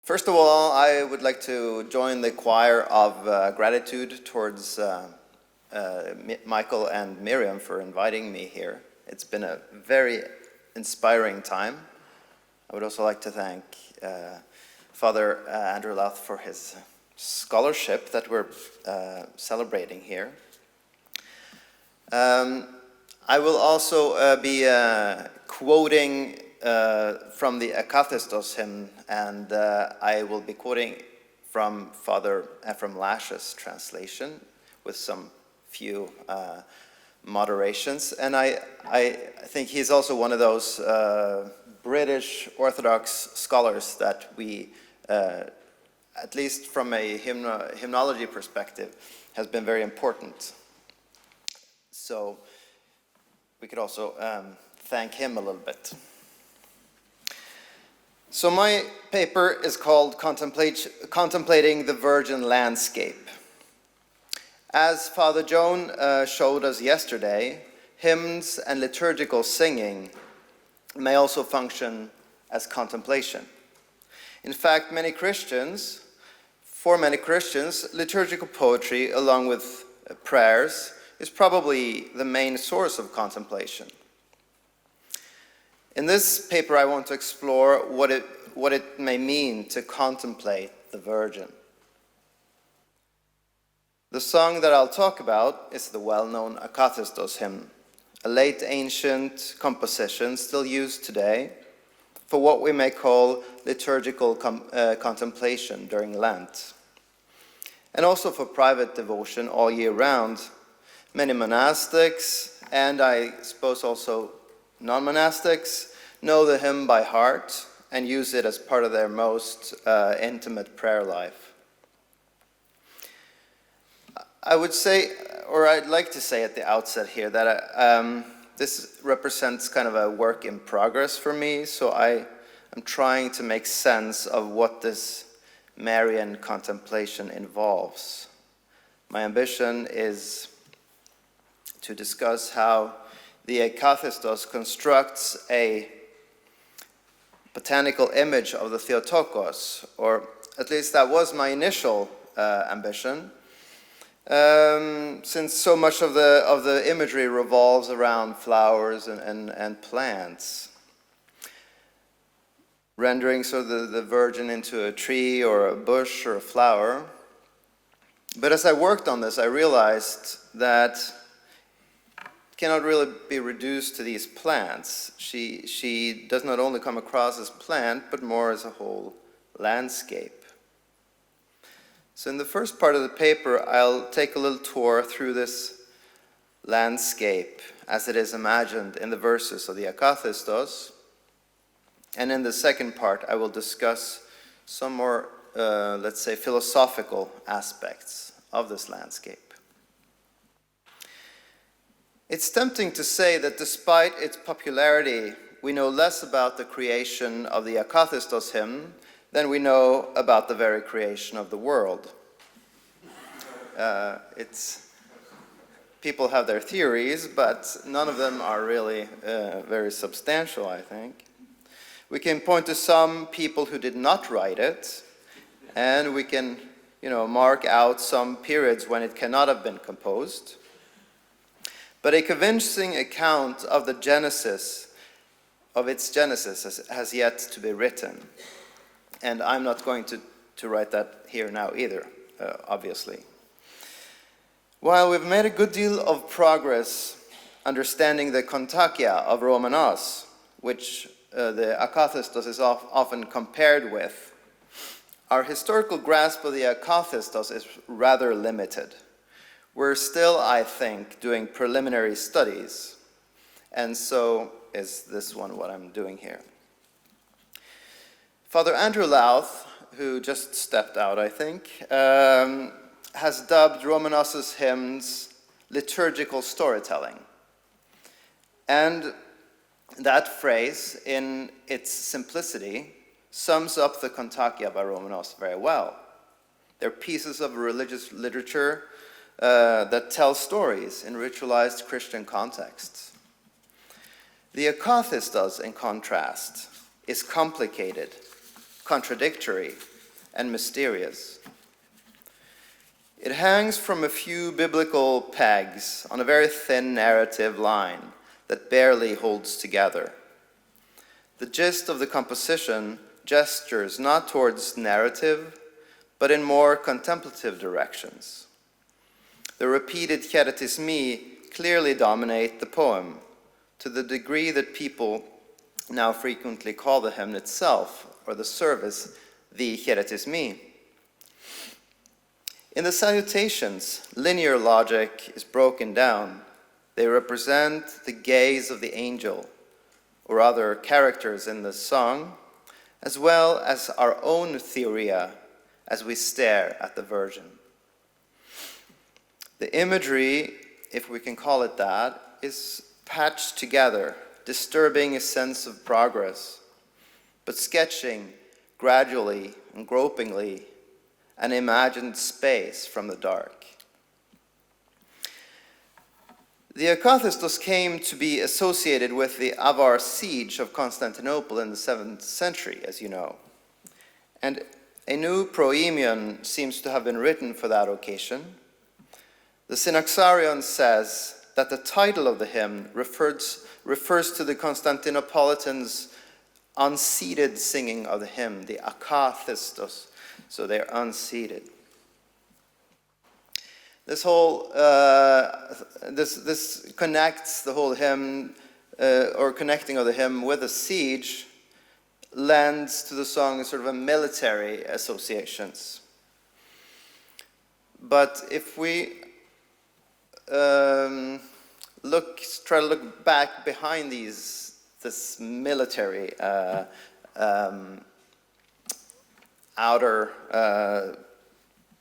First of all, I would like to join the choir of gratitude towards Michael and Miriam for inviting me here. It's been a very inspiring time. I would also like to thank Father Andrew Louth for his scholarship that we're celebrating here. I will also be quoting from the Akathistos hymn, and I will be quoting from Father Ephraim Lash's translation with some few moderations. And I think he's also one of those British Orthodox scholars that we, at least from a hymnology perspective, has been very important. So we could also thank him a little bit. So my paper is called Contemplating the Virgin Landscape. As Father Joan showed us yesterday, hymns and liturgical singing may also function as contemplation. In fact, for many Christians, liturgical poetry, along with prayers, is probably the main source of contemplation. In this paper, I want to explore what it may mean to contemplate the Virgin. The song that I'll talk about is the well-known Akathistos hymn, a late ancient composition still used today for what we may call liturgical contemplation during Lent, and also for private devotion all year round. Many monastics, and I suppose also non-monastics, know the hymn by heart and use it as part of their most intimate prayer life. I would say, or I'd like to say at the outset here, that this represents kind of a work in progress for me, so I'm trying to make sense of what this Marian contemplation involves. My ambition is to discuss how the Akathistos constructs a botanical image of the Theotokos, or at least that was my initial ambition, since so much of the imagery revolves around flowers and plants, rendering so the Virgin into a tree or a bush or a flower. But as I worked on this, I realized that cannot really be reduced to these plants. She does not only come across as plant, but more as a whole landscape. So in the first part of the paper, I'll take a little tour through this landscape as it is imagined in the verses of the Akathistos. And in the second part, I will discuss some more, let's say, philosophical aspects of this landscape. It's tempting to say that despite its popularity, we know less about the creation of the Akathistos hymn than we know about the very creation of the world. People have their theories, but none of them are really very substantial, I think. We can point to some people who did not write it, and we can, mark out some periods when it cannot have been composed. But a convincing account of its genesis has yet to be written. And I'm not going to write that here now either, obviously. While we've made a good deal of progress understanding the Kontakia of Romanos, which the Akathistos is often compared with, our historical grasp of the Akathistos is rather limited. We're still, I think, doing preliminary studies, and so is this one what I'm doing here. Father Andrew Louth, who just stepped out, I think, has dubbed Romanos' hymns liturgical storytelling. And that phrase, in its simplicity, sums up the Kontakia by Romanos very well. They're pieces of religious literature that tell stories in ritualized Christian contexts. The Akathistos, in contrast, is complicated, contradictory, and mysterious. It hangs from a few biblical pegs on a very thin narrative line that barely holds together. The gist of the composition gestures not towards narrative, but in more contemplative directions. The repeated hieretismi clearly dominate the poem, to the degree that people now frequently call the hymn itself, or the service, the hieretismi. In the salutations, linear logic is broken down. They represent the gaze of the angel, or other characters in the song, as well as our own theoria as we stare at the Virgin. The imagery, if we can call it that, is patched together, disturbing a sense of progress, but sketching gradually and gropingly an imagined space from the dark. The Akathistos came to be associated with the Avar siege of Constantinople in the 7th century, as you know. And a new proemion seems to have been written for that occasion. The Synaxarion says that the title of the hymn refers to the Constantinopolitans' unseated singing of the hymn, the Akathistos, so they're unseated. This whole, this connects the whole hymn, or connecting of the hymn with a siege, lends to the song sort of a military associations. But if we try to look back behind this military outer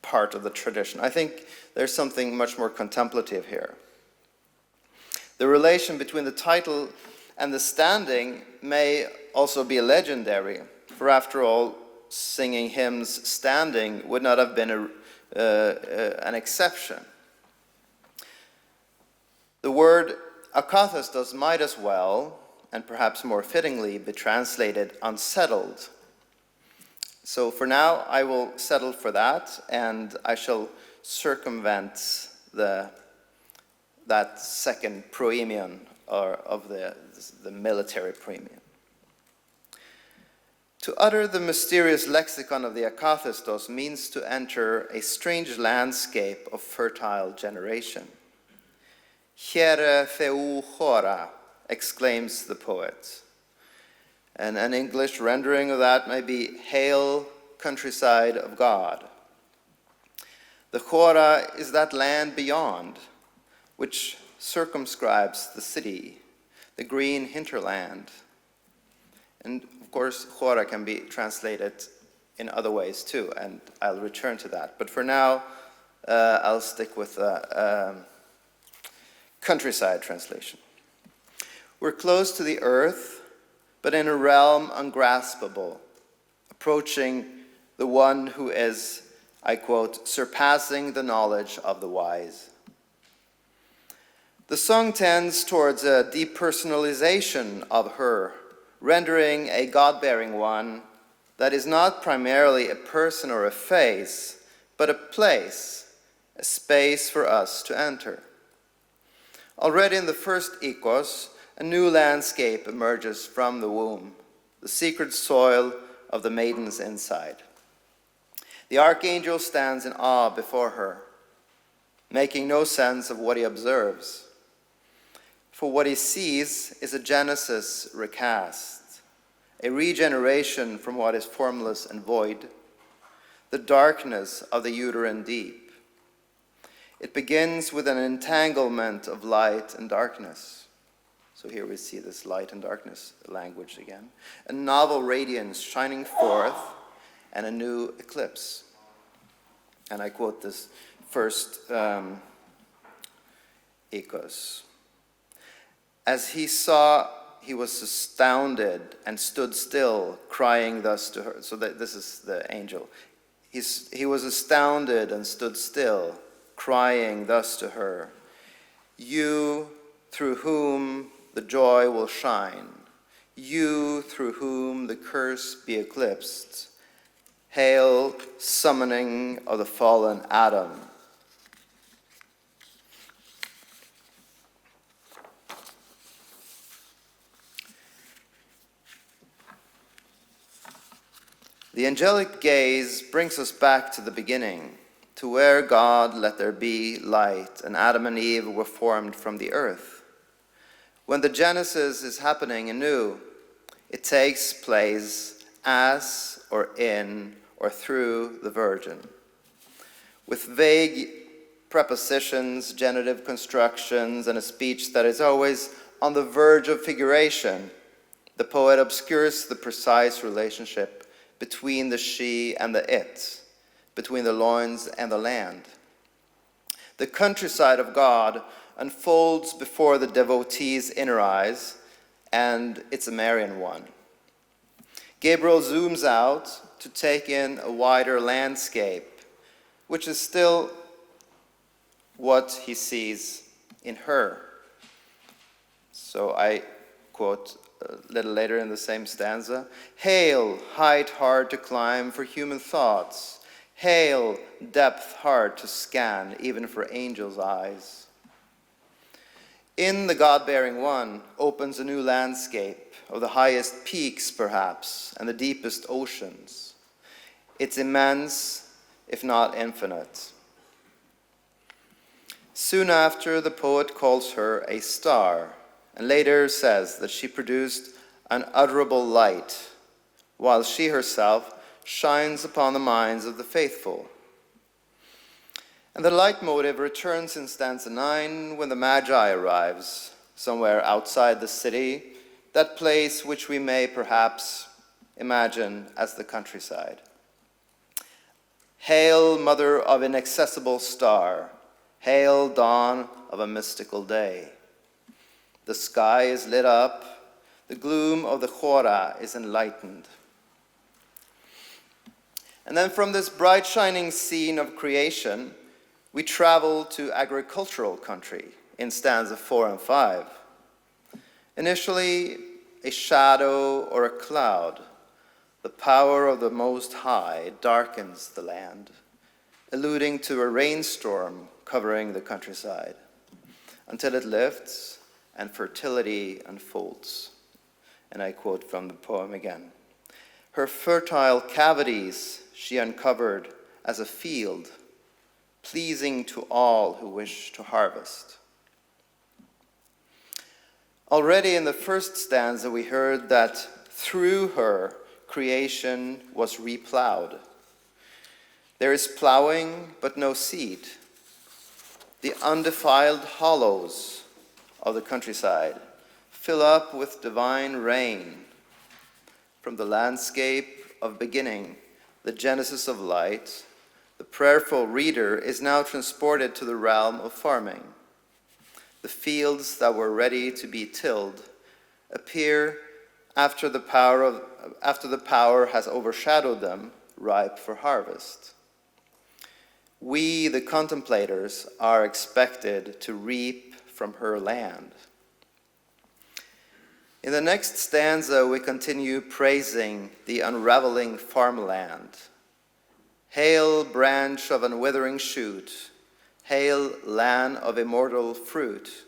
part of the tradition, I think there's something much more contemplative here. The relation between the title and the standing may also be legendary, for after all, singing hymns standing would not have been an exception. The word Akathistos might as well, and perhaps more fittingly, be translated unsettled. So for now, I will settle for that, and I shall circumvent that second proemion of the military proemion. To utter the mysterious lexicon of the Akathistos means to enter a strange landscape of fertile generation. Here theu chora, exclaims the poet. And an English rendering of that may be, Hail, countryside of God. The chora is that land beyond, which circumscribes the city, the green hinterland. And of course, chora can be translated in other ways too, and I'll return to that. But for now, I'll stick with the countryside translation. We're close to the earth, but in a realm ungraspable, approaching the one who is, I quote, surpassing the knowledge of the wise. The song tends towards a depersonalization of her, rendering a God-bearing one that is not primarily a person or a face, but a place, a space for us to enter. Already in the first ikos, a new landscape emerges from the womb, the secret soil of the maiden's inside. The archangel stands in awe before her, making no sense of what he observes. For what he sees is a Genesis recast, a regeneration from what is formless and void, the darkness of the uterine deep. It begins with an entanglement of light and darkness. So here we see this light and darkness language again. A novel radiance shining forth and a new eclipse. And I quote this first ikos. As he saw, he was astounded and stood still, crying thus to her. So this is the angel. He was astounded and stood still, crying thus to her, you through whom the joy will shine, you through whom the curse be eclipsed, Hail, summoning of the fallen Adam. The angelic gaze brings us back to the beginning, to where God let there be light, and Adam and Eve were formed from the earth. When the Genesis is happening anew, it takes place as, or in, or through the Virgin. With vague prepositions, genitive constructions, and a speech that is always on the verge of figuration, the poet obscures the precise relationship between the she and the it, between the loins and the land. The countryside of God unfolds before the devotee's inner eyes, and it's a Marian one. Gabriel zooms out to take in a wider landscape, which is still what he sees in her. So I quote a little later in the same stanza, "Hail, height hard to climb for human thoughts. Hail, depth hard to scan, even for angels' eyes." In the God-bearing one opens a new landscape of the highest peaks, perhaps, and the deepest oceans. It's immense, if not infinite. Soon after, the poet calls her a star, and later says that she produced unutterable light, while she herself shines upon the minds of the faithful. And the leitmotif returns in stanza 9 when the Magi arrives, somewhere outside the city, that place which we may perhaps imagine as the countryside. Hail, mother of inaccessible star, hail, dawn of a mystical day. The sky is lit up, the gloom of the Chora is enlightened. And then from this bright shining scene of creation, we travel to agricultural country in stanza 4 and 5. Initially, a shadow or a cloud, the power of the Most High darkens the land, alluding to a rainstorm covering the countryside, until it lifts and fertility unfolds. And I quote from the poem again. Her fertile cavities she uncovered as a field, pleasing to all who wish to harvest. Already in the first stanza we heard that through her creation was replowed. There is plowing but no seed. The undefiled hollows of the countryside fill up with divine rain. From the landscape of beginning, the genesis of light, the prayerful reader is now transported to the realm of farming. The fields that were ready to be tilled appear after the power has overshadowed them, ripe for harvest. We, the contemplators, are expected to reap from her land. In the next stanza, we continue praising the unraveling farmland. Hail, branch of unwithering shoot. Hail, land of immortal fruit.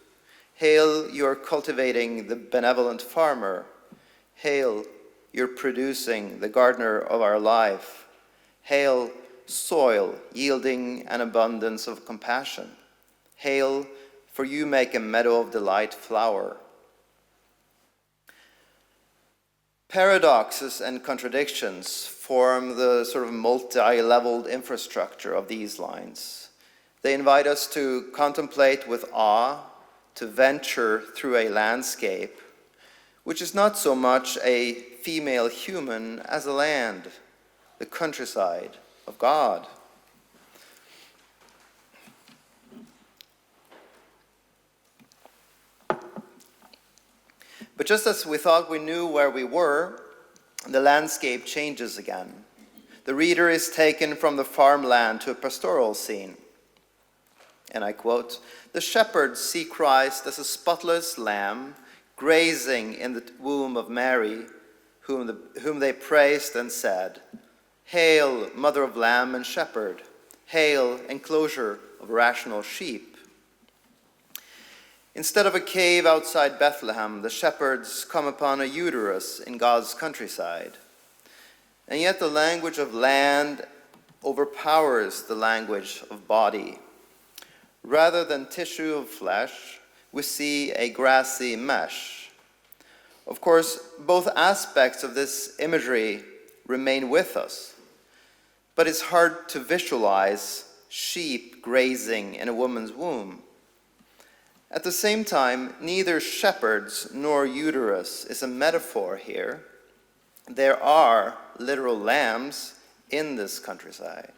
Hail, you're cultivating the benevolent farmer. Hail, you're producing the gardener of our life. Hail, soil yielding an abundance of compassion. Hail, for you make a meadow of delight flower. Paradoxes and contradictions form the sort of multi-leveled infrastructure of these lines. They invite us to contemplate with awe, to venture through a landscape, which is not so much a female human as a land, the countryside of God. But just as we thought we knew where we were, the landscape changes again. The reader is taken from the farmland to a pastoral scene. And I quote, "The shepherds see Christ as a spotless lamb grazing in the womb of Mary, whom they praised and said, Hail, mother of lamb and shepherd. Hail, enclosure of rational sheep. Instead of a cave outside Bethlehem, the shepherds come upon a uterus in God's countryside. And yet the language of land overpowers the language of body. Rather than tissue of flesh, we see a grassy mesh. Of course, both aspects of this imagery remain with us, but it's hard to visualize sheep grazing in a woman's womb. At the same time, neither shepherds nor uterus is a metaphor here. There are literal lambs in this countryside.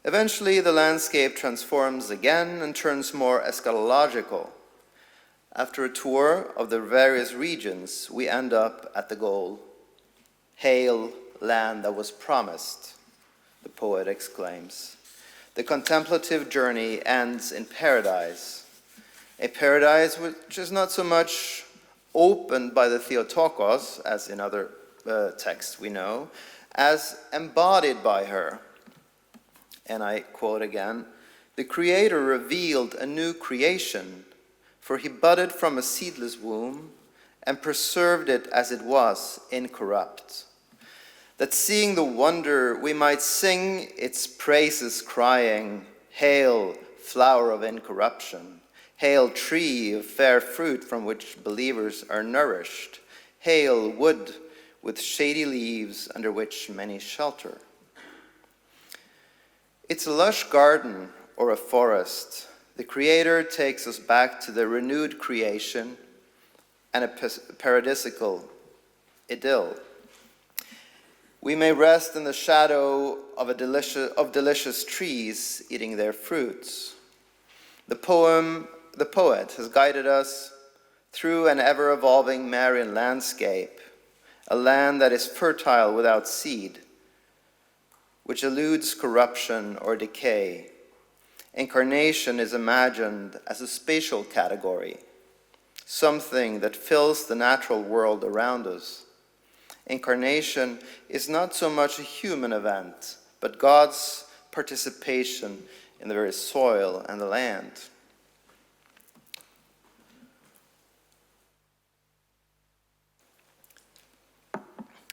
Eventually, the landscape transforms again and turns more eschatological. After a tour of the various regions, we end up at the goal. Hail, land that was promised, the poet exclaims. The contemplative journey ends in paradise, a paradise which is not so much opened by the Theotokos, as in other texts we know, as embodied by her. And I quote again, "The Creator revealed a new creation, for he budded from a seedless womb and preserved it as it was, incorrupt. That seeing the wonder we might sing its praises crying, Hail, flower of incorruption. Hail, tree of fair fruit from which believers are nourished. Hail, wood with shady leaves under which many shelter." It's a lush garden or a forest. The Creator takes us back to the renewed creation and a paradisical idyll. We may rest in the shadow of delicious trees eating their fruits. The poet has guided us through an ever-evolving Marian landscape, a land that is fertile without seed, which eludes corruption or decay. Incarnation is imagined as a spatial category, something that fills the natural world around us. Incarnation is not so much a human event, but God's participation in the very soil and the land.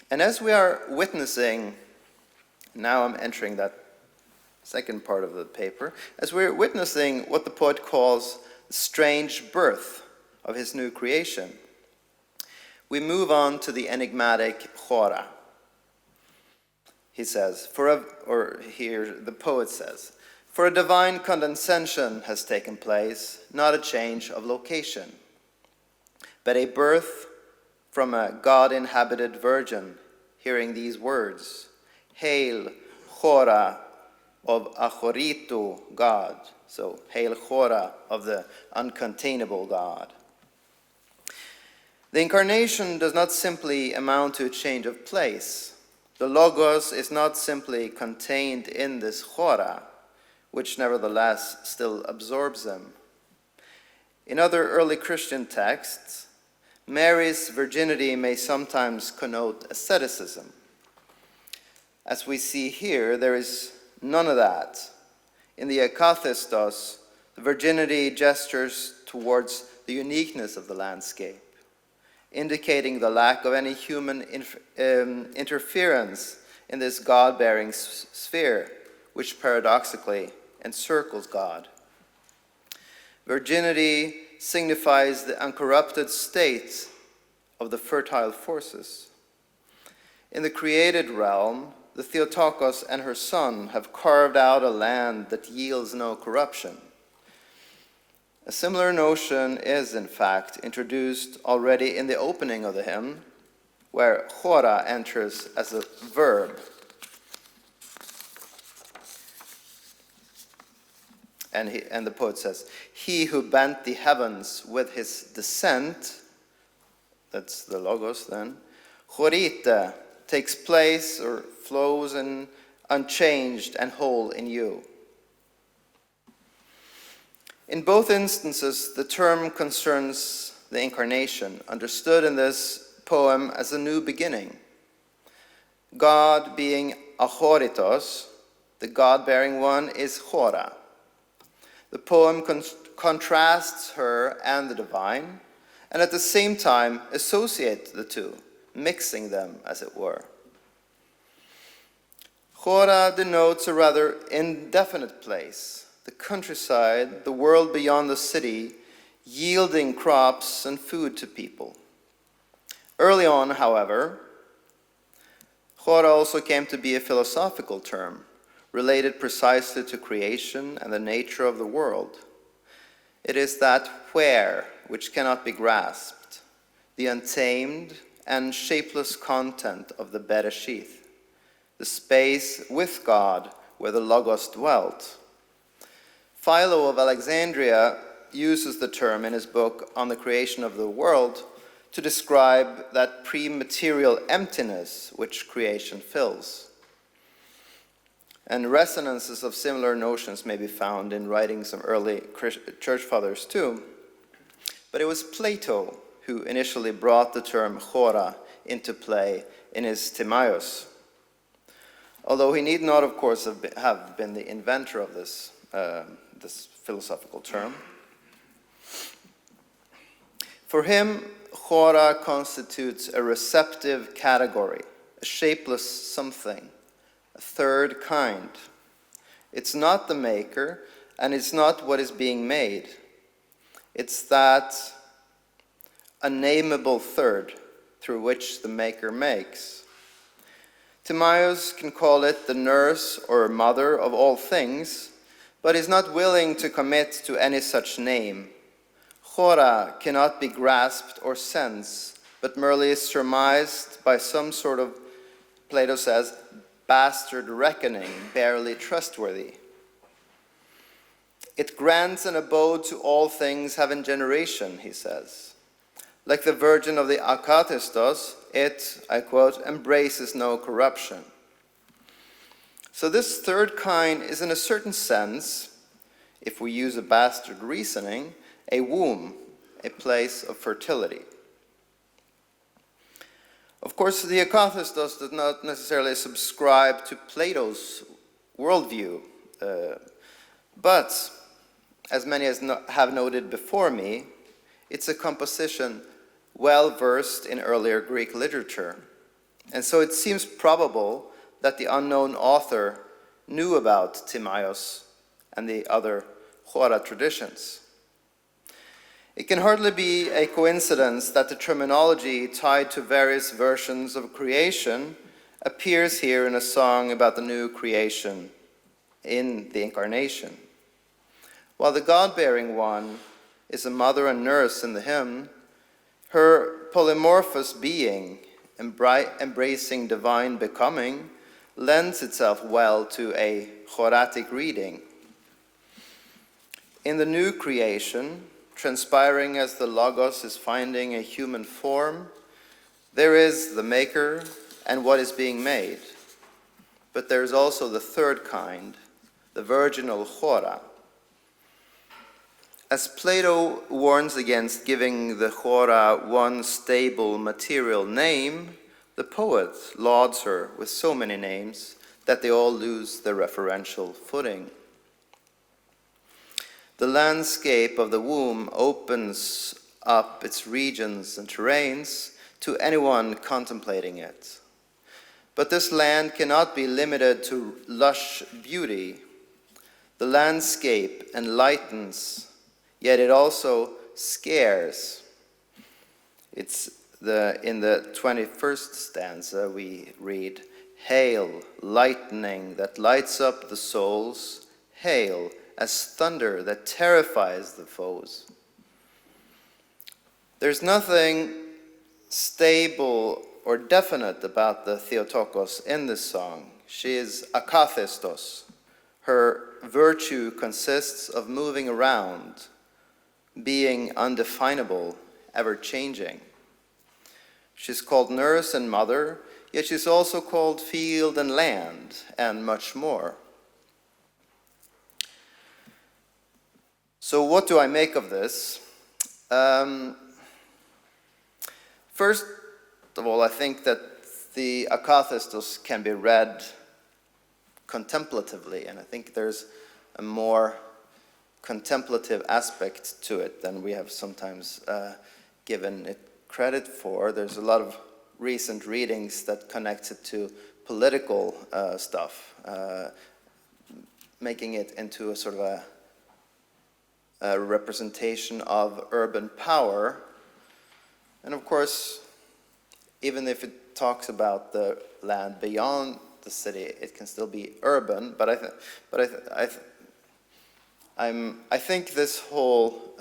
And as we are witnessing, now I'm entering that second part of the paper, as we're witnessing what the poet calls the strange birth of his new creation, we move on to the enigmatic chora. He says, the poet says, "For a divine condescension has taken place, not a change of location, but a birth from a God-inhabited virgin, hearing these words, Hail, chora of Achoritu, God." So, Hail, chora of the uncontainable God. The incarnation does not simply amount to a change of place. The Logos is not simply contained in this chora, which nevertheless still absorbs them. In other early Christian texts, Mary's virginity may sometimes connote asceticism. As we see here, there is none of that. In the Akathistos, the virginity gestures towards the uniqueness of the landscape, indicating the lack of any human interference in this God-bearing sphere, which paradoxically encircles God. Virginity signifies the uncorrupted state of the fertile forces. In the created realm, the Theotokos and her son have carved out a land that yields no corruption. A similar notion is, in fact, introduced already in the opening of the hymn, where chora enters as a verb. And the poet says, "He who bent the heavens with his descent," that's the Logos then, chorite, takes place or flows in unchanged and whole in you. In both instances, the term concerns the incarnation, understood in this poem as a new beginning. God being Achoritos, the God-bearing one is Chora. The poem contrasts her and the divine, and at the same time associates the two, mixing them, as it were. Chora denotes a rather indefinite place, the countryside, the world beyond the city, yielding crops and food to people. Early on, however, Chora also came to be a philosophical term, related precisely to creation and the nature of the world. It is that where which cannot be grasped, the untamed and shapeless content of the Bereshith, the space with God where the Logos dwelt. Philo of Alexandria uses the term in his book On the Creation of the World to describe that pre-material emptiness which creation fills. And resonances of similar notions may be found in writings of early church fathers too. But it was Plato who initially brought the term chora into play in his Timaeus. Although he need not, of course, have been the inventor of this philosophical term. For him, chora constitutes a receptive category, a shapeless something, a third kind. It's not the maker, and it's not what is being made. It's that unnameable third through which the maker makes. Timaeus can call it the nurse or mother of all things, but is not willing to commit to any such name. Chora cannot be grasped or sensed, but merely is surmised by some sort of, Plato says, bastard reckoning, barely trustworthy. It grants an abode to all things having generation, he says. Like the Virgin of the Akathistos, it, I quote, embraces no corruption. So this third kind is in a certain sense, if we use a bastard reasoning, a womb, a place of fertility. Of course, the Akathistos does not necessarily subscribe to Plato's worldview, but, as many have noted before me, it's a composition well versed in earlier Greek literature. And so it seems probable that the unknown author knew about Timaeus and the other chora traditions. It can hardly be a coincidence that the terminology tied to various versions of creation appears here in a song about the new creation in the Incarnation. While the God-bearing one is a mother and nurse in the hymn, her polymorphous being, embracing divine becoming, lends itself well to a choratic reading. In the new creation, transpiring as the Logos is finding a human form, there is the maker and what is being made. But there is also the third kind, the virginal chora. As Plato warns against giving the chora one stable material name, the poet lauds her with so many names that they all lose their referential footing. The landscape of the womb opens up its regions and terrains to anyone contemplating it. But this land cannot be limited to lush beauty. The landscape enlightens, yet it also scares. It's in the 21st stanza we read, "Hail, lightning that lights up the souls, hail, as thunder that terrifies the foes." There's nothing stable or definite about the Theotokos in this song. She is Akathistos. Her virtue consists of moving around, being undefinable, ever-changing. She's called nurse and mother, yet she's also called field and land, and much more. So what do I make of this? First of all, I think that the Akathistos can be read contemplatively, and I think there's a more contemplative aspect to it than we have sometimes given it credit for. There's a lot of recent readings that connect it to political stuff, making it into a sort of a representation of urban power. And of course, even if it talks about the land beyond the city, it can still be urban. But I think this whole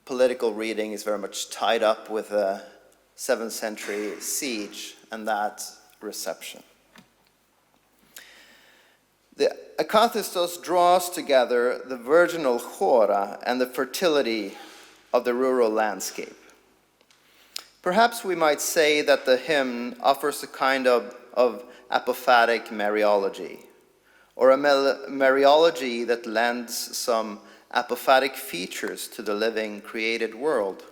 political reading is very much tied up with a 7th century siege and that reception. The Akathistos draws together the virginal chora and the fertility of the rural landscape. Perhaps we might say that the hymn offers a kind of apophatic Mariology, or a Mariology that lends some apophatic features to the living created world.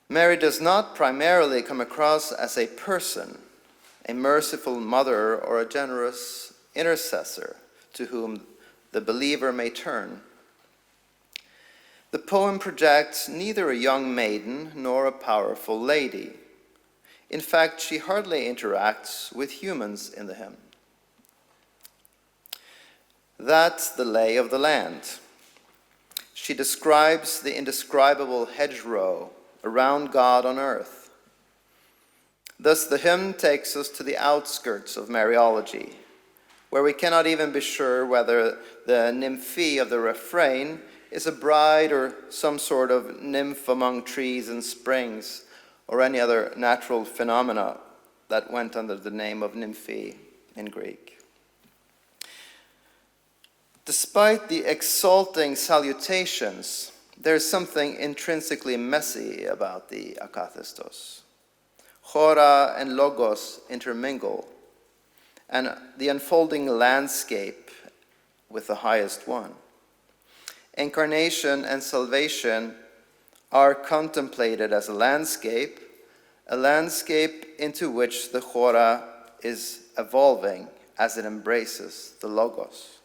Mary does not primarily come across as a person, a merciful mother or a generous intercessor to whom the believer may turn. The poem projects neither a young maiden nor a powerful lady. In fact, she hardly interacts with humans in the hymn. That's the lay of the land. She describes the indescribable hedgerow around God on earth. Thus, the hymn takes us to the outskirts of Mariology, where we cannot even be sure whether the nymphe of the refrain is a bride or some sort of nymph among trees and springs, or any other natural phenomena that went under the name of nymphe in Greek. Despite the exalting salutations, there is something intrinsically messy about the Akathistos. Chora and logos intermingle, and the unfolding landscape with the highest one. Incarnation and salvation are contemplated as a landscape into which the chora is evolving as it embraces the logos.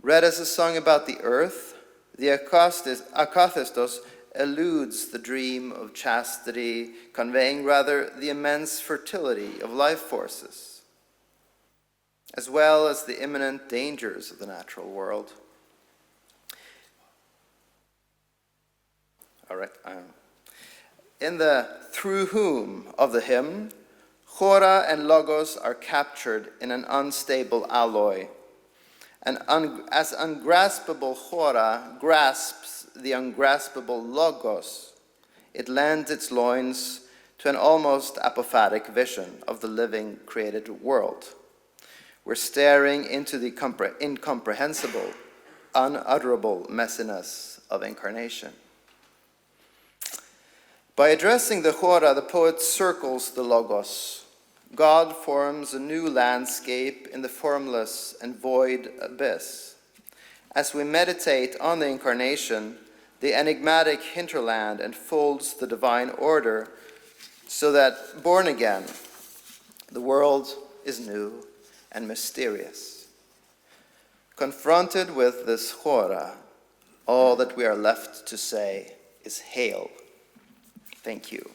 Read as a song about the earth, the Akathistos eludes the dream of chastity, conveying rather the immense fertility of life forces, as well as the imminent dangers of the natural world. All right. In the through whom of the hymn, chora and logos are captured in an unstable alloy. And as ungraspable chora grasps the ungraspable logos, it lends its loins to an almost apophatic vision of the living created world. We're staring into the incomprehensible, unutterable messiness of incarnation. By addressing the chora, the poet circles the logos. God forms a new landscape in the formless and void abyss. As we meditate on the incarnation, the enigmatic hinterland enfolds the divine order, so that, born again, the world is new and mysterious. Confronted with this chora, all that we are left to say is hail. Thank you.